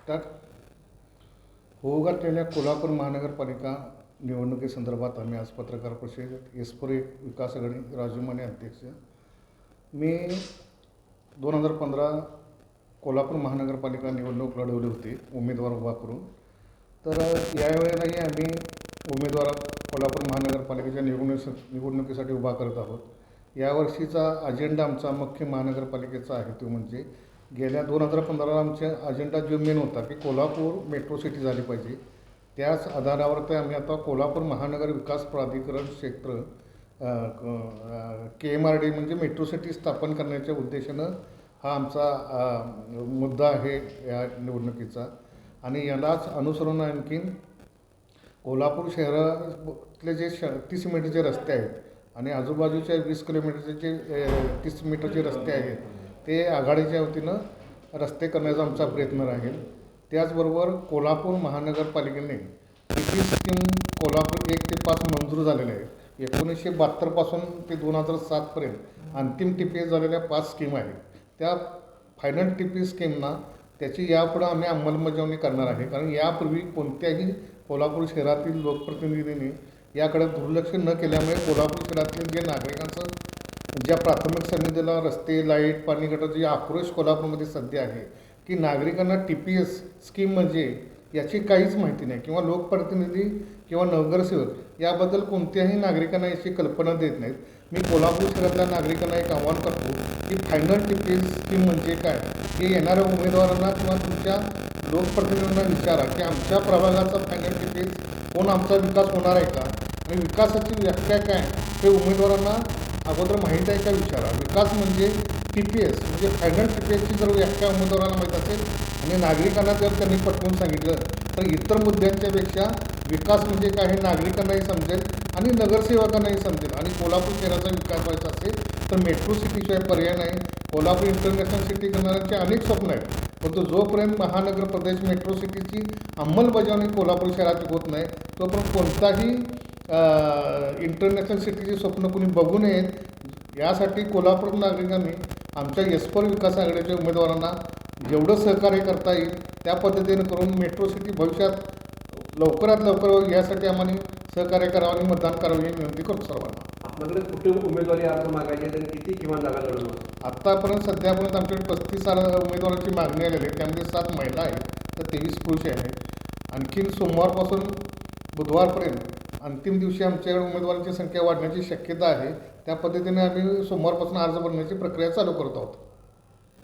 Start. होऊ घातलेल्या कोल्हापूर महानगरपालिका निवडणुकीसंदर्भात आम्ही आज पत्रकार परिषदेत एस्पोरे विकास आघाडी राजू माने अध्यक्ष. मी 2015 कोल्हापूर महानगरपालिका निवडणूक लढवली होती उमेदवार उभा करून. तर यावेळेलाही आम्ही उमेदवार कोल्हापूर महानगरपालिकेच्या निवडणुकीसाठी उभा करत आहोत. यावर्षीचा अजेंडा आमचा मुख्य महानगरपालिकेचा आहे, तो म्हणजे गेल्या 2015ला आमचा अजेंडा जो मेन होता की कोल्हापूर मेट्रो सिटी झाली पाहिजे. त्याच आधारावर आम्ही आता कोल्हापूर महानगर विकास प्राधिकरण क्षेत्र KMRD म्हणजे मेट्रो सिटी स्थापन करण्याच्या उद्देशानं हा आमचा मुद्दा आहे या निवडणुकीचा. आणि यालाच अनुसरून आणखीन कोल्हापूर शहरातले जे 30 मीटरचे रस्ते आहेत आणि आजूबाजूच्या 20 किलोमीटरचे जे 30 मीटरचे रस्ते आहेत ते आघाडीच्या वतीनं रस्ते करण्याचा आमचा प्रयत्न राहील. त्याचबरोबर कोल्हापूर महानगरपालिकेने TP स्कीम कोल्हापूर 1 ते 5 मंजूर झालेले आहे. 1972 पासून ते 2007 पर्यंत अंतिम TP झालेल्या 5 स्कीम आहेत. त्या फायनल TP स्कीमना त्याची यापुढं आम्ही अंमलबजावणी करणार आहे. कारण यापूर्वी कोणत्याही कोल्हापूर शहरातील लोकप्रतिनिधींनी याकडे दुर्लक्ष न केल्यामुळे कोल्हापूर शहरातील जे नागरिकांचं ज्या प्राथमिक समितीला रस्ते, लाईट, पाणी, गटार जे आक्रोश कोल्हापूरमध्ये सध्या आहे की नागरिकांना TPS स्कीम म्हणजे याची काहीच माहिती नाही किंवा लोकप्रतिनिधी किंवा नगरसेवक याबद्दल कोणत्याही नागरिकांना याची कल्पना देत नाहीत. मी कोल्हापूर शहरातल्या नागरिकांना एक आव्हान करतो की फायनल TPS स्कीम म्हणजे काय हे येणाऱ्या उमेदवारांना किंवा तुमच्या लोकप्रतिनिधींना विचारा की आमच्या प्रभागाचा फायनल TPS कोण, आमचा विकास होणार आहे का आणि विकासाची व्याख्या काय हे उमेदवारांना अगोदर माहीत आहे का विचारा. विकास म्हणजे TPS म्हणजे फायनल TPSची जर व्याख्या उमेदवाराला माहीत असेल आणि नागरिकांना जर त्यांनी पटवून सांगितलं तर इतर मुद्द्यांच्यापेक्षा विकास म्हणजे काय हे नागरिकांनाही समजेल आणि नगरसेवकांनाही समजेल. आणि कोल्हापूर शहराचा विकास व्हायचा असेल तर मेट्रो सिटीशिवाय पर्याय नाही. कोल्हापूर इंटरनॅशनल सिटी करणाऱ्यांचे अनेक स्वप्न आहेत, परंतु जोपर्यंत महानगर प्रदेश मेट्रो सिटीची अंमलबजावणी कोल्हापूर शहरात होत नाही तोपर्यंत कोणताही इंटरनॅशनल सिटीची स्वप्न कोणी बघू नयेत. यासाठी कोल्हापूर नागरिकांनी आमच्या एस्पोरे विकास आघाडीच्या उमेदवारांना जेवढं सहकार्य करता येईल त्या पद्धतीने करून मेट्रो सिटी भविष्यात लवकरात लवकर यासाठी आम्हाला सहकार्य करावं आणि मतदान करावं ही विनंती करतो सर्वांना. आपल्याकडे कुठे उमेदवारी अर्ज मागायचे आणि किती किमान जागा लढवणार? आत्तापर्यंत सध्यापर्यंत आमच्याकडे 35 उमेदवारांची मागणी आलेली आहे. त्यामध्ये 7 महिला आहेत तर 23 पुरुष आहेत. आणखीन सोमवारपासून बुधवारपर्यंत अंतिम दिवशी आमच्याकडे उमेदवारांची संख्या वाढण्याची शक्यता आहे. त्या पद्धतीने आम्ही सोमवारपासून अर्ज भरण्याची प्रक्रिया चालू करत आहोत.